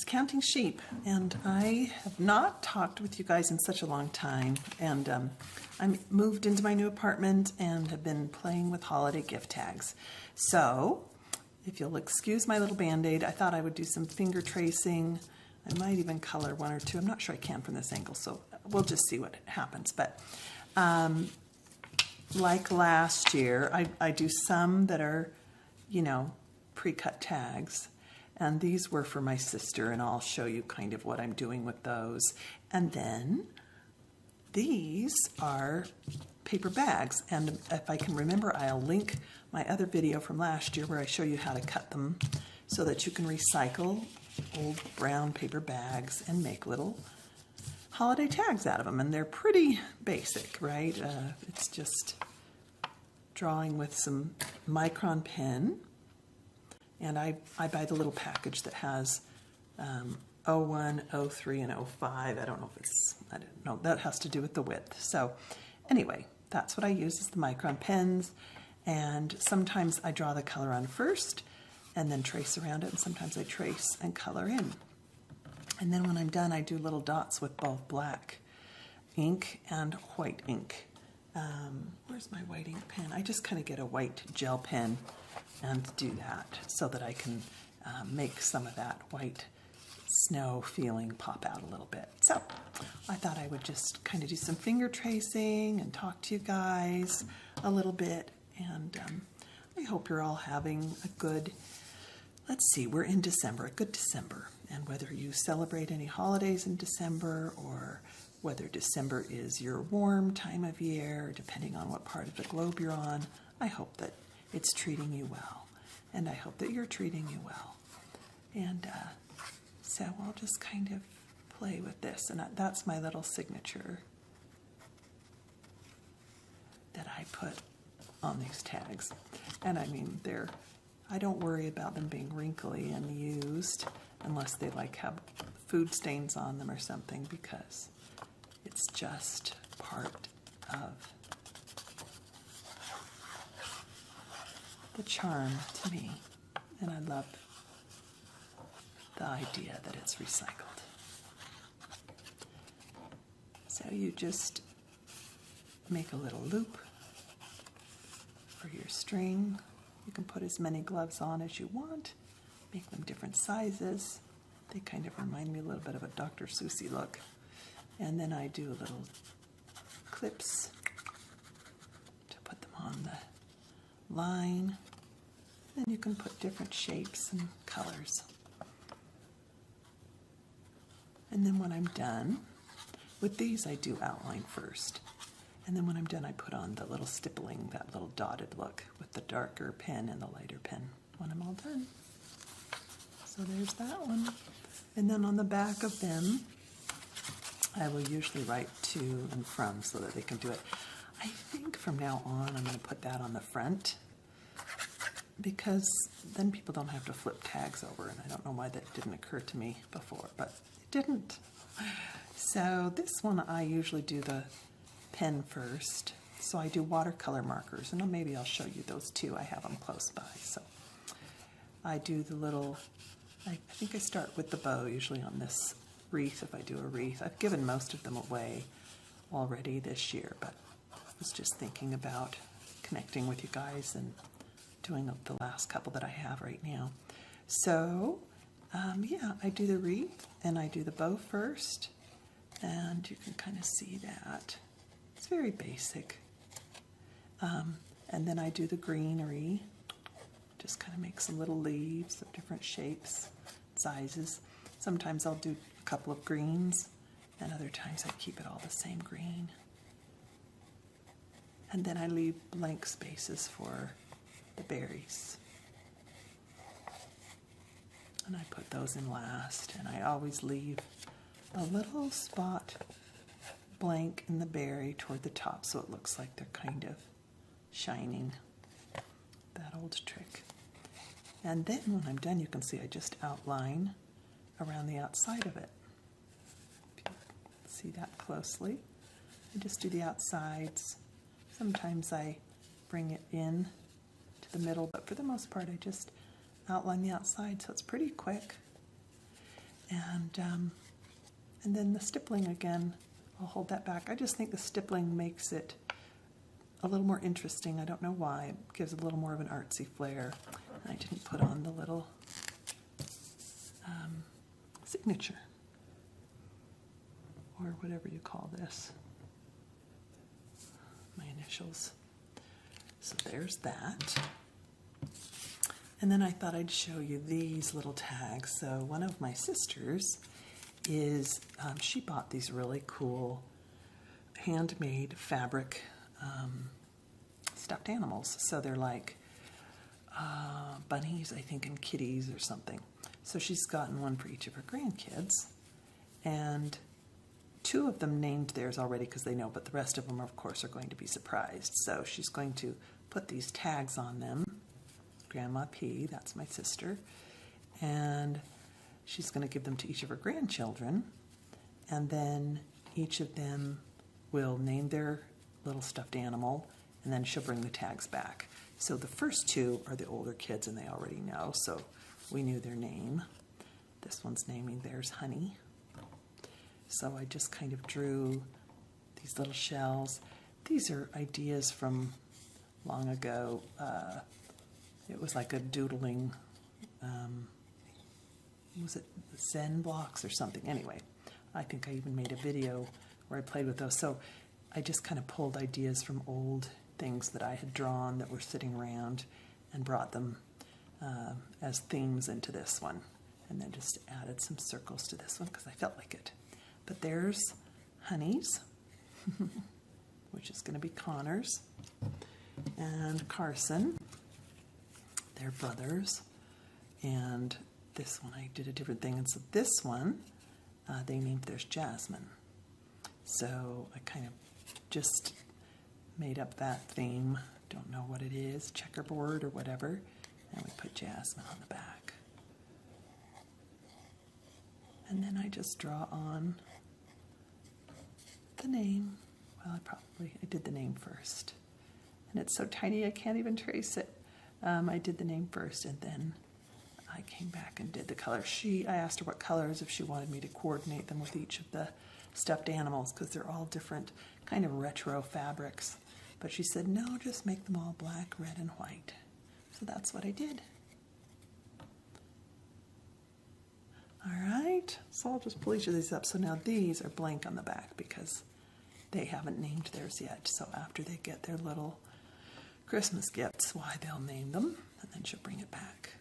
It's Counting Sheep, and I have not talked with you guys in such a long time, and I moved into my new apartment and have been playing with holiday gift tags. So, if you'll excuse my little band-aid, I thought I would do some finger tracing. I might even color one or two. I'm not sure I can from this angle, so we'll just see what happens. But like last year, I do some that are, you know, pre-cut tags. And these were for my sister, and I'll show you kind of what I'm doing with those. And then these are paper bags. And if I can remember, I'll link my other video from last year where I show you how to cut them so that you can recycle old brown paper bags and make little holiday tags out of them. And they're pretty basic, right? It's just drawing with some Micron pen. And I buy the little package that has 01, 03, and 05. I don't know if it's, I don't know, that has to do with the width. So anyway, that's what I use is the Micron pens. And sometimes I draw the color on first and then trace around it. And sometimes I trace and color in. And then when I'm done, I do little dots with both black ink and white ink. Where's my white ink pen? I just kind of get a white gel pen and do that so that I can make some of that white snow feeling pop out a little bit. So I thought I would just kind of do some finger tracing and talk to you guys a little bit. And I hope you're all having a good, let's see, we're in December, a good December. And whether you celebrate any holidays in December or whether December is your warm time of year, depending on what part of the globe you're on, I hope that it's treating you well. And I hope that you're treating you well. And so I'll just kind of play with this. And that's my little signature that I put on these tags. And I mean, I don't worry about them being wrinkly and used unless they like have food stains on them or something, because it's just part of the charm to me, and I love the idea that it's recycled. So you just make a little loop for your string. You can put as many gloves on as you want, make them different sizes. They kind of remind me a little bit of a Dr. Seuss look. And then I do little clips to put them on the line. Then you can put different shapes and colors. And then when I'm done, with these I do outline first. And then when I'm done I put on the little stippling, that little dotted look with the darker pen and the lighter pen when I'm all done. So there's that one. And then on the back of them, I will usually write to and from so that they can do it. I think from now on I'm going to put that on the front, because then people don't have to flip tags over, and I don't know why that didn't occur to me before, but it didn't. So this one I usually do the pen first. So I do watercolor markers, and maybe I'll show you those too. I have them close by. So I do the little, I think I start with the bow usually on this wreath if I do a wreath. I've given most of them away already this year, but I was just thinking about connecting with you guys and doing the last couple that I have right now. So yeah, I do the wreath and I do the bow first, and you can kind of see that. It's very basic. And then I do the greenery, just kind of make some little leaves of different shapes, sizes. Sometimes I'll do a couple of greens, and other times I keep it all the same green. And then I leave blank spaces for the berries. And I put those in last, and I always leave a little spot blank in the berry toward the top so it looks like they're kind of shining. That old trick. And then when I'm done, you can see I just outline around the outside of it. If you see that closely, I just do the outsides. Sometimes I bring it in to the middle, but for the most part I just outline the outside, so it's pretty quick. And then the stippling again, I'll hold that back. I just think the stippling makes it a little more interesting. I don't know why. It gives a little more of an artsy flair. I didn't put on the little signature, or whatever you call this. My initials. So there's that. And then I thought I'd show you these little tags. So one of my sisters is, she bought these really cool handmade fabric stuffed animals. So they're like bunnies, I think, and kitties or something. So she's gotten one for each of her grandkids. And 2 of them named theirs already because they know, but the rest of them, of course, are going to be surprised. So she's going to put these tags on them. Grandma P, that's my sister. And she's going to give them to each of her grandchildren. And then each of them will name their little stuffed animal, and then she'll bring the tags back. So the first 2 are the older kids, and they already know, so we knew their name. This one's naming theirs Honey. So I just kind of drew these little shells. These are ideas from long ago. It was like a doodling, was it Zen blocks or something? Anyway, I think I even made a video where I played with those. So I just kind of pulled ideas from old things that I had drawn that were sitting around and brought them as themes into this one. And then just added some circles to this one because I felt like it. But there's Honey's, which is going to be Connor's, and Carson. They're brothers. And this one I did a different thing. And so this one, they named theirs Jasmine. So I kind of just made up that theme. Don't know what it is, checkerboard or whatever. And we put Jasmine on the back. And then I just draw on the name. Well, I did the name first. And it's so tiny I can't even trace it. I did the name first, and then I came back and did the colors. I asked her what colors, if she wanted me to coordinate them with each of the stuffed animals, because they're all different kind of retro fabrics. But she said, no, just make them all black, red, and white. So that's what I did. All right, so I'll just pull each of these up. So now these are blank on the back because they haven't named theirs yet. So after they get their little Christmas gifts, why, they'll name them, and then she'll bring it back.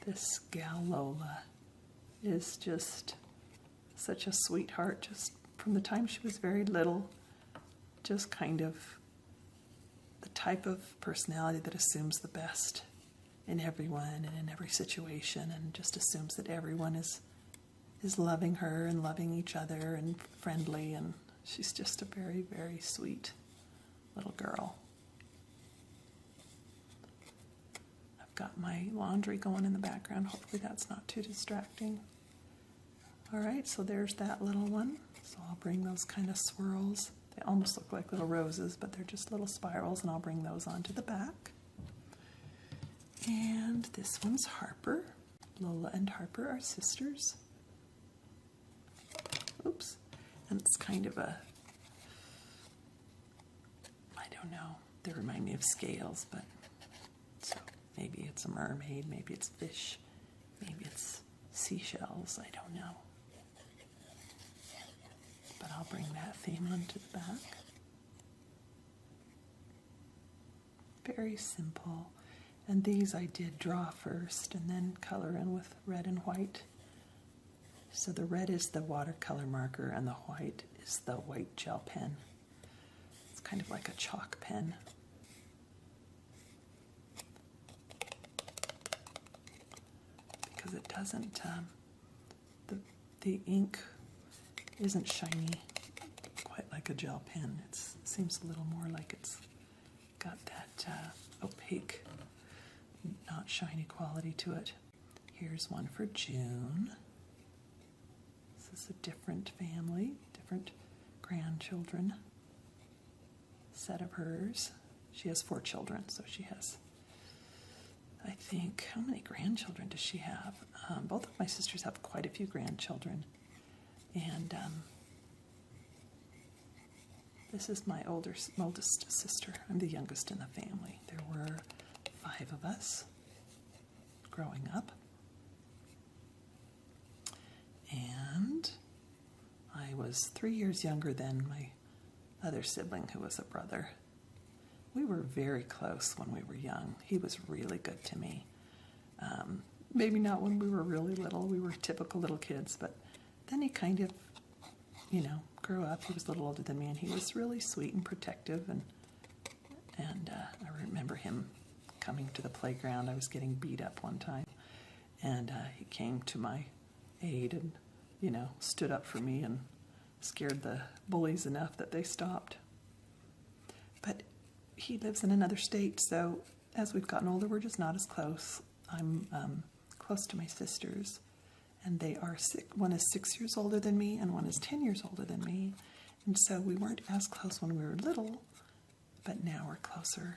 This gal Lola is just such a sweetheart, just from the time she was very little, just kind of the type of personality that assumes the best in everyone and in every situation, and just assumes that everyone is loving her and loving each other and friendly, and she's just a very, very sweet little girl. I've got my laundry going in the background. Hopefully that's not too distracting. All right, so there's that little one. So I'll bring those kind of swirls. They almost look like little roses, but they're just little spirals, and I'll bring those onto the back. And this one's Harper. Lola and Harper are sisters. Oops. And it's kind of a, I don't know, they remind me of scales, but so maybe it's a mermaid, maybe it's fish, maybe it's seashells, I don't know. But I'll bring that theme onto the back. Very simple. And these I did draw first and then color in with red and white. So the red is the watercolor marker and the white is the white gel pen. It's kind of like a chalk pen. Because it doesn't, the ink isn't shiny quite like a gel pen. It seems a little more like it's got that opaque, not shiny quality to it. Here's one for June. This is a different family, different grandchildren set of hers. She has 4 children, so she has, I think, how many grandchildren does she have? Both of my sisters have quite a few grandchildren. And this is my oldest sister. I'm the youngest in the family. There were 5 of us growing up. And I was 3 years younger than my other sibling, who was a brother. We were very close when we were young. He was really good to me. Maybe not when we were really little. We were typical little kids, but then he kind of, grew up. He was a little older than me, and he was really sweet and protective. And I remember him coming to the playground. I was getting beat up one time, and he came to my aid and, stood up for me and scared the bullies enough that they stopped. But he lives in another state, so as we've gotten older, we're just not as close. I'm close to my sisters, and they are one is 6 years older than me, and one is 10 years older than me. And so we weren't as close when we were little, but now we're closer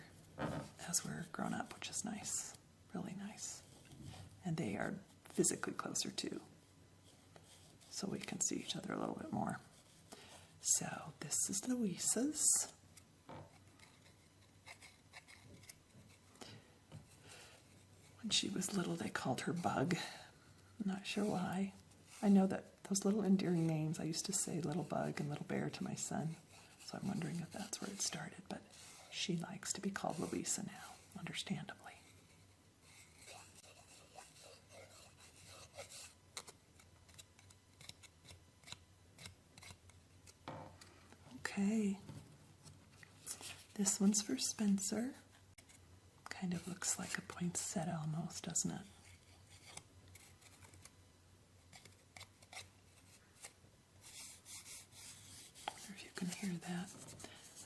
as we're grown up, which is nice, really nice. And they are physically closer too, so we can see each other a little bit more. So this is Louisa's. When she was little, they called her Bug. I'm not sure why. I know that those little endearing names, I used to say Little Bug and Little Bear to my son, so I'm wondering if that's where it started, but she likes to be called Louisa now, understandably. Okay, this one's for Spencer. Kind of looks like a poinsettia almost, doesn't it? I wonder if you can hear that.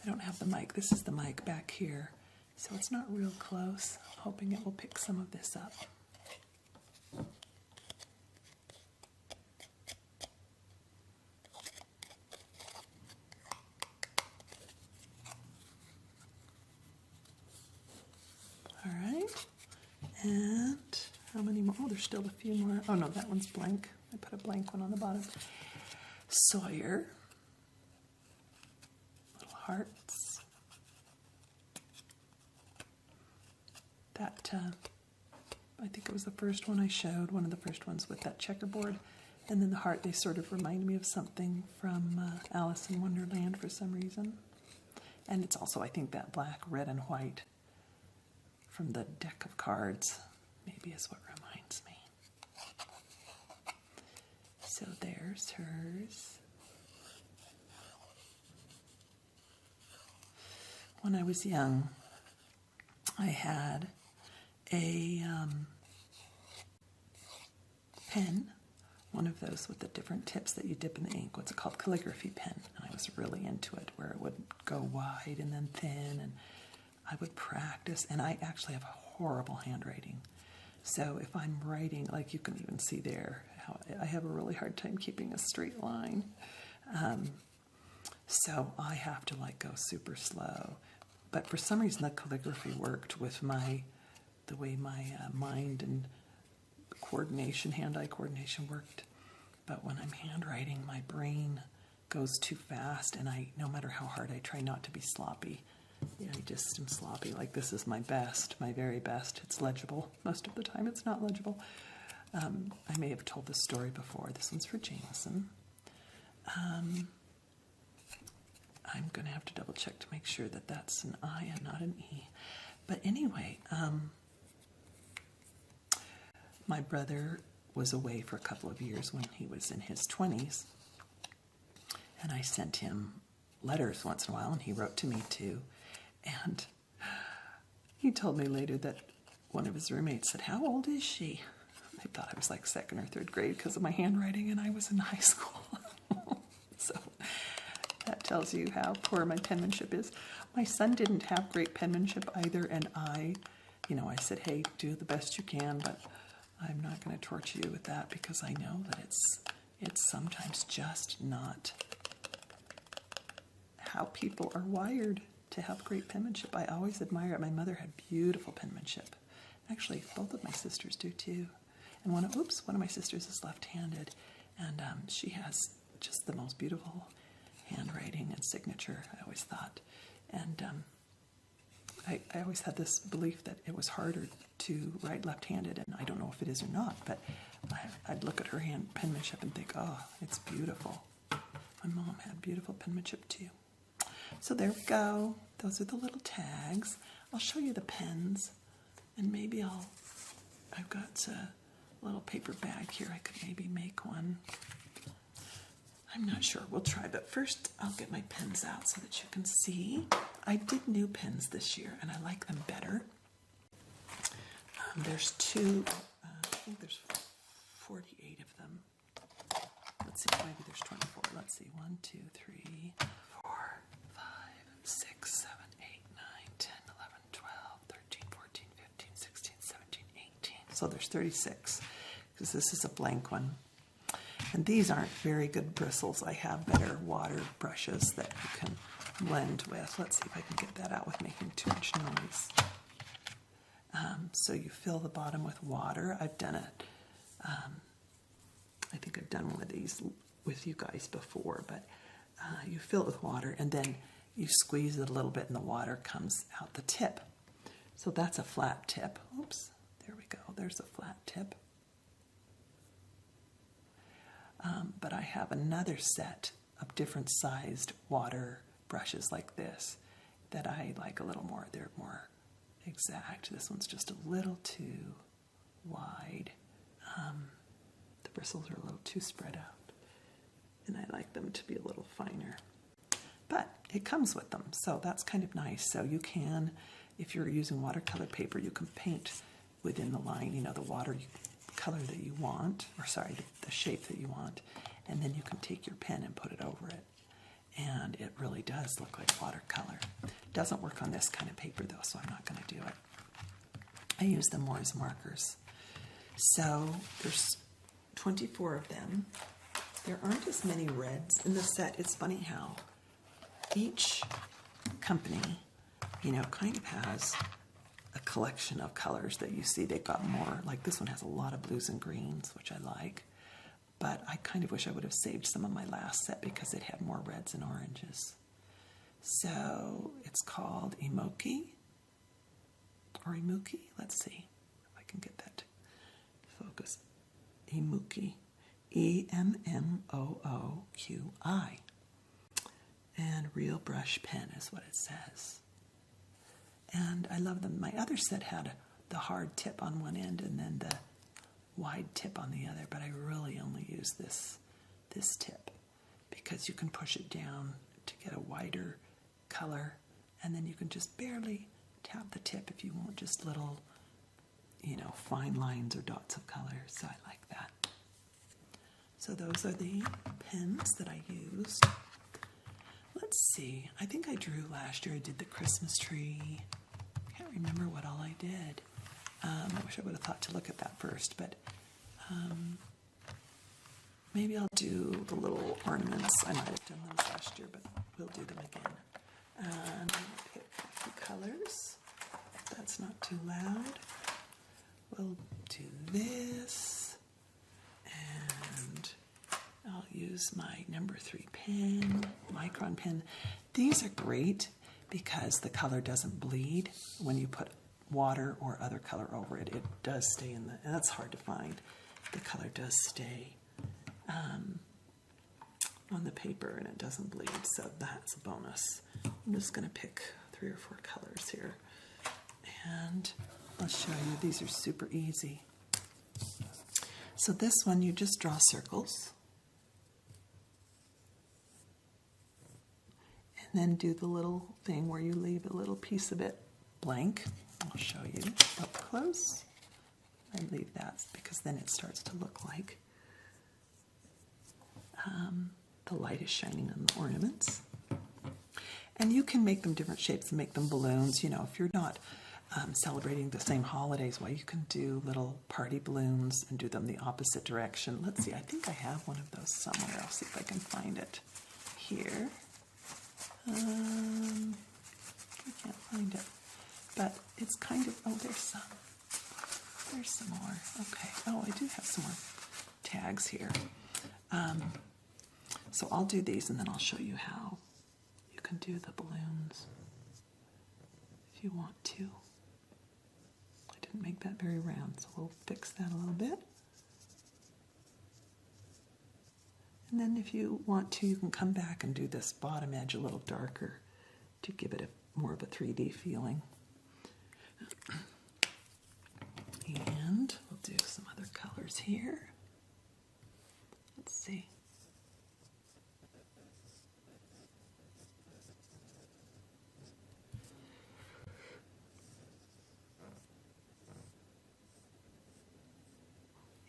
I don't have the mic. This is the mic back here, so it's not real close. I'm hoping it will pick some of this up. And how many more? Oh, there's still a few more. Oh, no, that one's blank. I put a blank one on the bottom. Sawyer. Little hearts. That, I think it was the first one I showed, one of the first ones with that checkerboard. And then the heart, they sort of remind me of something from Alice in Wonderland for some reason. And it's also, I think, that black, red, and white from the deck of cards, maybe is what reminds me. So there's hers. When I was young, I had a pen, one of those with the different tips that you dip in the ink. What's it called? Calligraphy pen. And I was really into it, where it would go wide and then thin, and I would practice, and I actually have horrible handwriting. So if I'm writing, like you can even see there, how I have a really hard time keeping a straight line. So I have to go super slow. But for some reason, the calligraphy worked with the way my mind and coordination, hand-eye coordination worked. But when I'm handwriting, my brain goes too fast, and no matter how hard I try not to be sloppy, I just am sloppy. This is my best, my very best. It's legible. Most of the time it's not legible. I may have told this story before. This one's for Jameson. I'm going to have to double check to make sure that that's an I and not an E. But anyway, my brother was away for a couple of years when he was in his 20s. And I sent him letters once in a while, and he wrote to me too. And he told me later that one of his roommates said, "How old is she?" I thought I was 2nd or 3rd grade because of my handwriting, and I was in high school. So that tells you how poor my penmanship is. My son didn't have great penmanship either, and I said, "Hey, do the best you can, but I'm not going to torture you with that because I know that it's sometimes just not how people are wired to have great penmanship. I always admire it. My mother had beautiful penmanship. Actually, both of my sisters do too. And one of my sisters is left-handed, and she has just the most beautiful handwriting and signature, I always thought. And I always had this belief that it was harder to write left-handed, and I don't know if it is or not, but I'd look at her penmanship and think, oh, it's beautiful. My mom had beautiful penmanship too. So there we go. Those are the little tags. I'll show you the pens, and maybe I've got a little paper bag here. I could maybe make one. I'm not sure. We'll try, but first I'll get my pens out so that you can see. I did new pens this year, and I like them better. There's two, I think there's 48 of them. Let's see, maybe there's 24. Let's see, 1, 2, 3, 4, 5, 6, 7, 8, 9, 10, 11, 12, 13, 14, 15, 16, 17, 18. So there's 36, because this is a blank one. And these aren't very good bristles. I have better water brushes that you can blend with. Let's see if I can get that out with making too much noise. So you fill the bottom with water. I've done it. I think I've done one of these with you guys before, but you fill it with water and then you squeeze it a little bit and the water comes out the tip. So that's a flat tip. Oops, there we go. There's a flat tip. But I have another set of different sized water brushes like this that I like a little more. They're more exact. This one's just a little too wide. The bristles are a little too spread out, and I like them to be a little finer. But it comes with them, so that's kind of nice. So you can, if you're using watercolor paper, you can paint within the line, the water color that you want, or sorry, the shape that you want, and then you can take your pen and put it over it. And it really does look like watercolor. It doesn't work on this kind of paper though, so I'm not going to do it. I use them more as markers. So there's 24 of them. There aren't as many reds in the set. It's funny how each company, kind of has a collection of colors that you see. They've got more, like this one has a lot of blues and greens, which I like. But I kind of wish I would have saved some of my last set because it had more reds and oranges. So it's called Emooqi, or Emooqi. Let's see if I can get that to focus. Emooqi, E-M-M-O-O-Q-I. And real brush pen is what it says. And I love them. My other set had the hard tip on one end and then the wide tip on the other, but I really only use this tip because you can push it down to get a wider color, and then you can just barely tap the tip if you want just little, fine lines or dots of color. So I like that. So those are the pens that I used. Let's see. I think I drew last year. I did the Christmas tree. I can't remember what all I did. I wish I would have thought to look at that first, but maybe I'll do the little ornaments. I might have done those last year, but we'll do them again. I'm going to pick a few colors. That's not too loud. We'll do this, and I'll use my number 3 pen, Micron pen. These are great because the color doesn't bleed when you put water or other color over it. It does stay in the, and that's hard to find. The color does stay on the paper and it doesn't bleed, so that's a bonus. I'm just going to pick 3 or 4 colors here, and I'll show you. These are super easy. So this one, you just draw circles, and then do the little thing where you leave a little piece of it blank. I'll show you up close. I leave that because then it starts to look like the light is shining on the ornaments. And you can make them different shapes and make them balloons. If you're not celebrating the same holidays, well, you can do little party balloons and do them the opposite direction. Let's see, I think I have one of those somewhere. I'll see if I can find it here. I can't find it, but it's kind of, oh, there's some more. Okay, oh, I do have some more tags here. So I'll do these and then I'll show you how you can do the balloons if you want to. I didn't make that very round, so we'll fix that a little bit. And then if you want to, you can come back and do this bottom edge a little darker to give it more of a 3D feeling. And we'll do some other colors here. Let's see.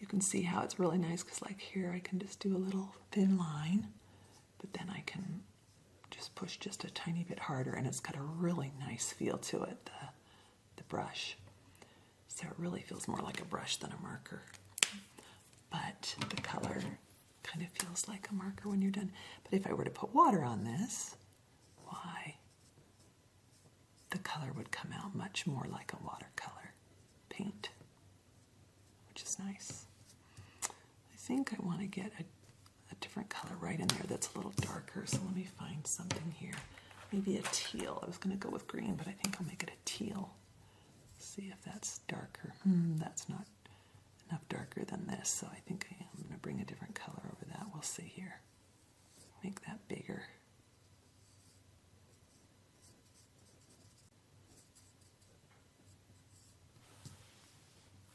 You can see how it's really nice because like here I can just do a little thin line, but then I can just push just a tiny bit harder and it's got a really nice feel to it, the brush. So it really feels more like a brush than a marker. But the color kind of feels like a marker when you're done. But if I were to put water on this, why? The color would come out much more like a watercolor paint, which is nice. I think I want to get a different color right in there that's a little darker, so let me find something here. Maybe a teal. I was going to go with green, but I think I'll make it a teal. See if that's darker. That's not enough darker than this, so I think I'm going to bring a different color over that. We'll see here. Make that bigger.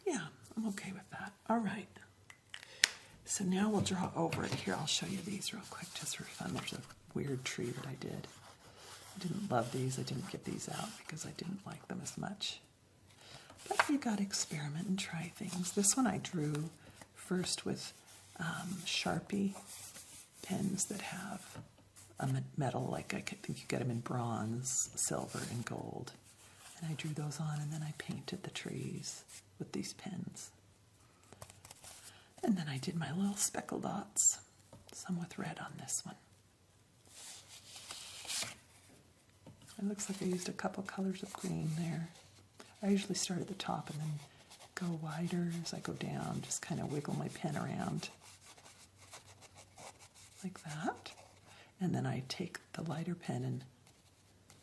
Yeah, I'm okay with that. All right. So now we'll draw over it. Here, I'll show you these real quick just for fun. There's a weird tree that I did. I didn't love these. I didn't get these out because I didn't like them as much. But you got to experiment and try things. This one I drew first with Sharpie pens that have a metal, like I think you get them in bronze, silver, and gold. And I drew those on, and then I painted the trees with these pens. And then I did my little speckle dots, some with red on this one. It looks like I used a couple colors of green there. I usually start at the top and then go wider as I go down, just kind of wiggle my pen around like that. And then I take the lighter pen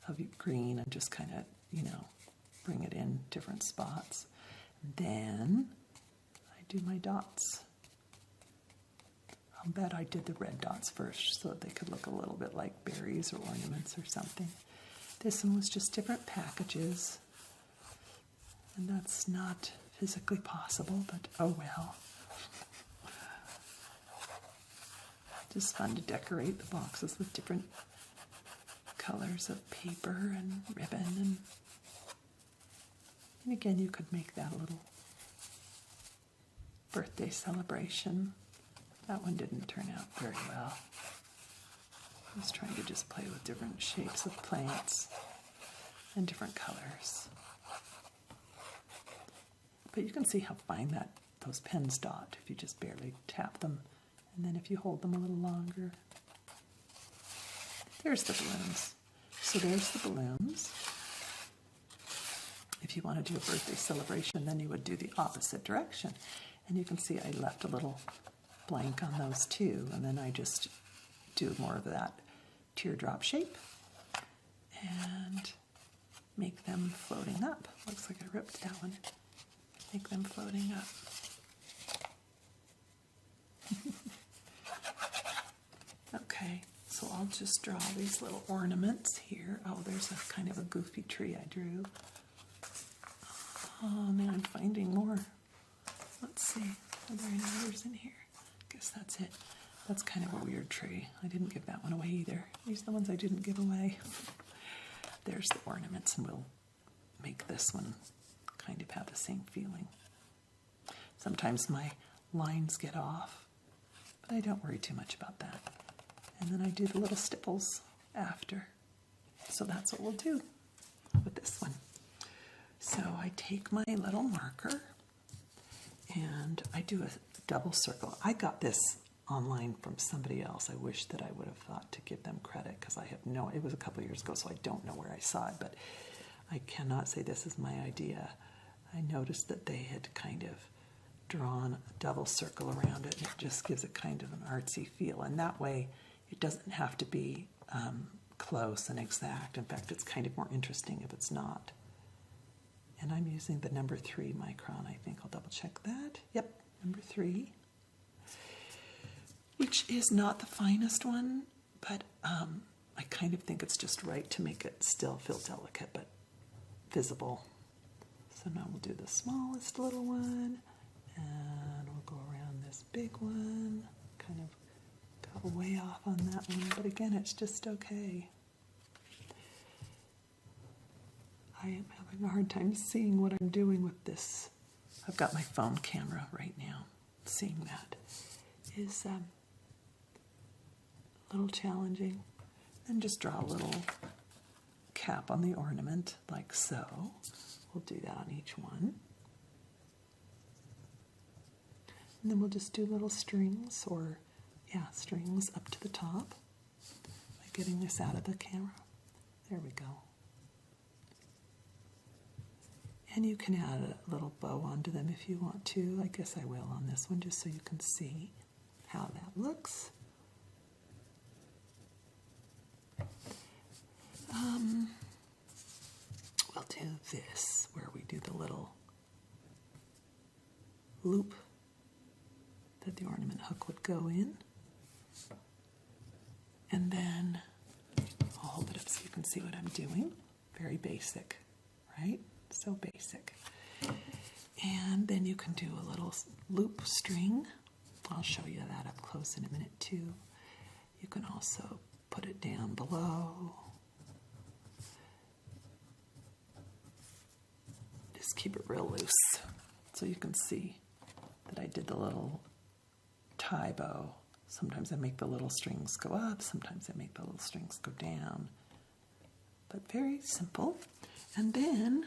of green and just kind of, bring it in different spots. Then I do my dots. I'll bet I did the red dots first so that they could look a little bit like berries or ornaments or something. This one was just different packages. And that's not physically possible, but oh well. Just fun to decorate the boxes with different colors of paper and ribbon. And again, you could make that a little birthday celebration. That one didn't turn out very well. I was trying to just play with different shapes of plants and different colors. But you can see how fine those pens dot if you just barely tap them. And then if you hold them a little longer. There's the balloons. So there's the balloons. If you want to do a birthday celebration, then you would do the opposite direction. And you can see I left a little blank on those too. And then I just do more of that teardrop shape and make them floating up. Looks like I ripped that one. Make them floating up. Okay, so I'll just draw these little ornaments here. Oh, there's a kind of a goofy tree I drew. Oh, now I'm finding more. Let's see. Are there any others in here? I guess that's it. That's kind of a weird tree. I didn't give that one away either. These are the ones I didn't give away. There's the ornaments, and we'll make this one kind of have the same feeling. Sometimes my lines get off, but I don't worry too much about that. And then I do the little stipples after. So that's what we'll do with this one. So I take my little marker and I do a double circle. I got this online from somebody else. I wish that I would have thought to give them credit because I have no, it was a couple years ago, so I don't know where I saw it, but I cannot say this is my idea. I noticed that they had kind of drawn a double circle around it, and it just gives it kind of an artsy feel. And that way, it doesn't have to be close and exact. In fact, it's kind of more interesting if it's not. And I'm using the number 3 micron, I think. I'll double check that. Yep, number 3. Which is not the finest one, but I kind of think it's just right to make it still feel delicate, but visible. So now we'll do the smallest little one, and we'll go around this big one. Kind of got way off on that one, but again, it's just okay. I am having a hard time seeing what I'm doing with this. I've got my phone camera right now. Seeing that is a little challenging. And just draw a little cap on the ornament, like so. We'll do that on each one. And then we'll just do little strings, or strings up to the top by getting this out of the camera. There we go. And you can add a little bow onto them if you want to. I guess I will on this one, just so you can see how that looks. We'll do this, where we do the little loop that the ornament hook would go in. And then I'll hold it up so you can see what I'm doing. Very basic, right? So basic. And then you can do a little loop string. I'll show you that up close in a minute too. You can also put it down below. Just keep it real loose so you can see that I did the little tie bow. Sometimes I make the little strings go up, sometimes I make the little strings go down. But very simple. And then,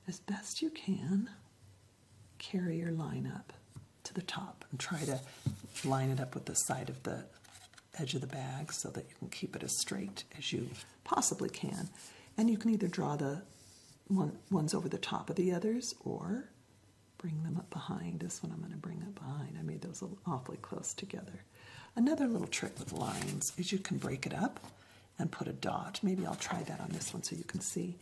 as best you can, carry your line up to the top and try to line it up with the side of the edge of the bag so that you can keep it as straight as you possibly can. And you can either draw the ones over the top of the others or bring them up behind. This one I'm going to bring up behind. I made those awfully close together. Another little trick with lines is you can break it up and put a dot. Maybe I'll try that on this one so you can see.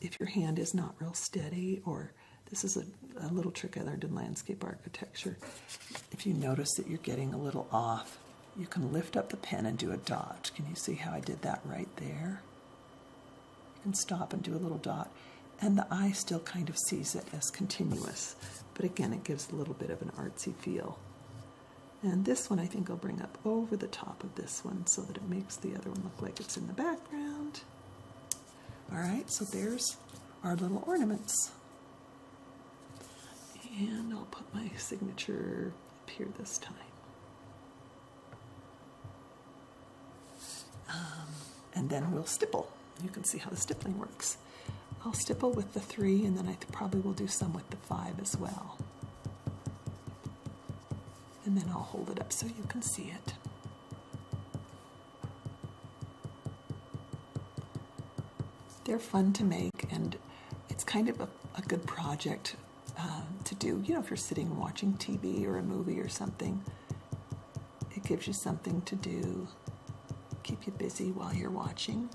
If your hand is not real steady, or this is a little trick I learned in landscape architecture. If you notice that you're getting a little off, you can lift up the pen and do a dot. Can you see how I did that right there? You can stop and do a little dot, and the eye still kind of sees it as continuous. But again, it gives a little bit of an artsy feel. And this one I think I'll bring up over the top of this one so that it makes the other one look like it's in the background. All right, so there's our little ornaments. And I'll put my signature up here this time. And then we'll stipple. You can see how the stippling works. I'll stipple with the 3, and then I probably will do some with the 5 as well. And then I'll hold it up so you can see it. They're fun to make, and it's kind of a good project to do. You know, if you're sitting watching TV or a movie or something, it gives you something to do, keep you busy while you're watching.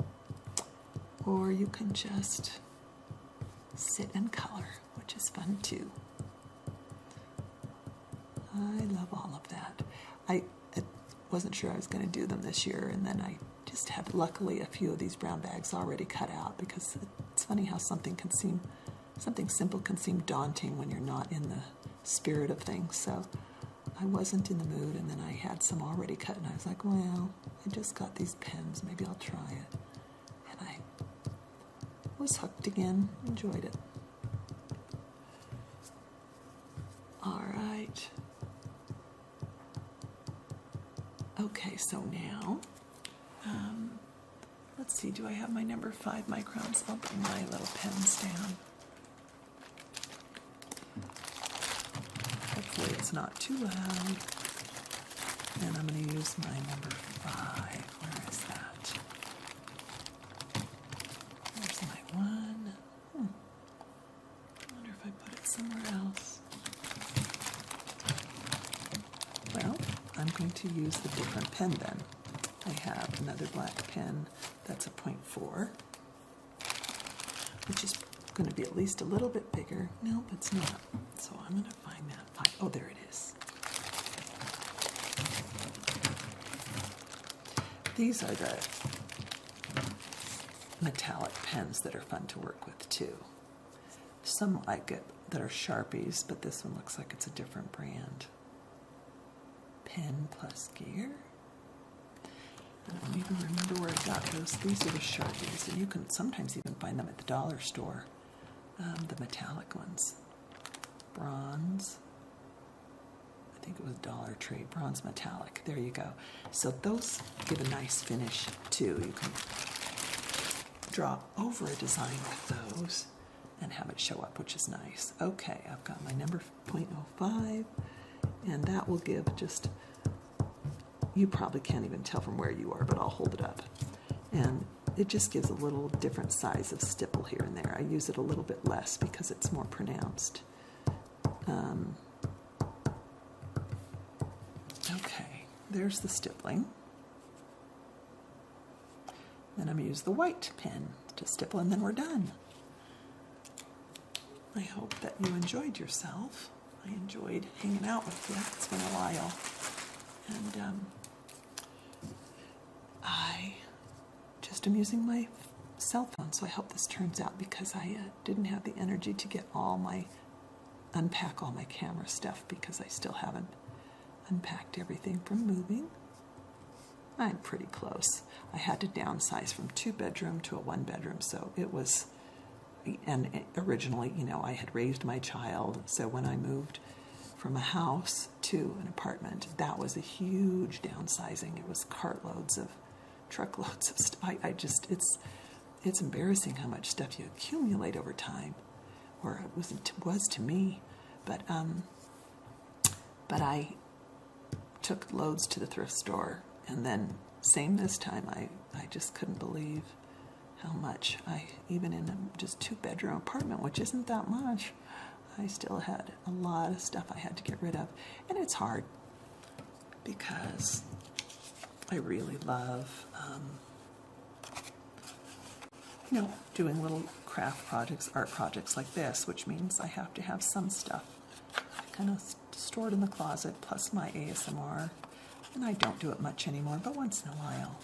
Or you can just sit and color, which is fun too. I love all of that. I wasn't sure I was going to do them this year, and then I just have luckily a few of these brown bags already cut out, because it's funny how something simple can seem daunting when you're not in the spirit of things. So I wasn't in the mood, and then I had some already cut, and I was like, well, I just got these pens, maybe I'll try it. And I was hooked again, enjoyed it. All right. Okay, so now, let's see, do I have my number 5 microns? I'll bring my little pens down. Hopefully it's not too loud. And I'm going to use my number 5. Where is that? There's my 1. I wonder if I put it somewhere else. Well, I'm going to use a different pen then. I have another black pen that's a 0.4, which is going to be at least a little bit bigger. Nope, it's not. So I'm going to find that. Oh, there it is. These are the metallic pens that are fun to work with too. Some like it that are Sharpies, but this one looks like it's a different brand. Pen plus gear. I don't even remember where I got those. These are the Sharpies, and you can sometimes even find them at the dollar store. The metallic ones. Bronze. I think it was Dollar Tree. Bronze metallic. There you go. So those give a nice finish too. You can draw over a design with those and have it show up, which is nice. Okay, I've got my number 0.05, and that will give just, you probably can't even tell from where you are, but I'll hold it up. And it just gives a little different size of stipple here and there. I use it a little bit less because it's more pronounced. Okay, there's the stippling. Then I'm going to use the white pen to stipple, and then we're done. I hope that you enjoyed yourself. I enjoyed hanging out with you. It's been a while. And I just am using my cell phone, so I hope this turns out, because I didn't have the energy to get unpack all my camera stuff, because I still haven't unpacked everything from moving. I'm pretty close. I had to downsize from 2-bedroom to a 1-bedroom, so it was, and originally, you know, I had raised my child, so when I moved from a house to an apartment, that was a huge downsizing. It was truckloads of stuff. It's embarrassing how much stuff you accumulate over time, or it was to me, but I took loads to the thrift store. And then, same this time, I just couldn't believe how much even in a just 2-bedroom apartment, which isn't that much, I still had a lot of stuff I had to get rid of. And it's hard, because I really love, doing little craft projects, art projects like this, which means I have to have some stuff kind of stored in the closet, plus my ASMR. And I don't do it much anymore, but once in a while.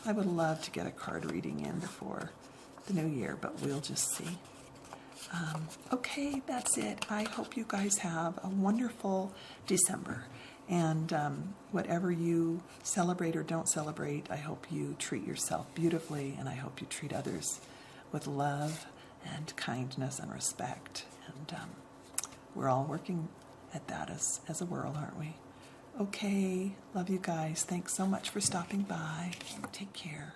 I would love to get a card reading in before the new year, but we'll just see. Okay, that's it. I hope you guys have a wonderful December. And whatever you celebrate or don't celebrate, I hope you treat yourself beautifully, and I hope you treat others with love and kindness and respect. And we're all working at that as a world, aren't we? Okay, love you guys. Thanks so much for stopping by. Take care.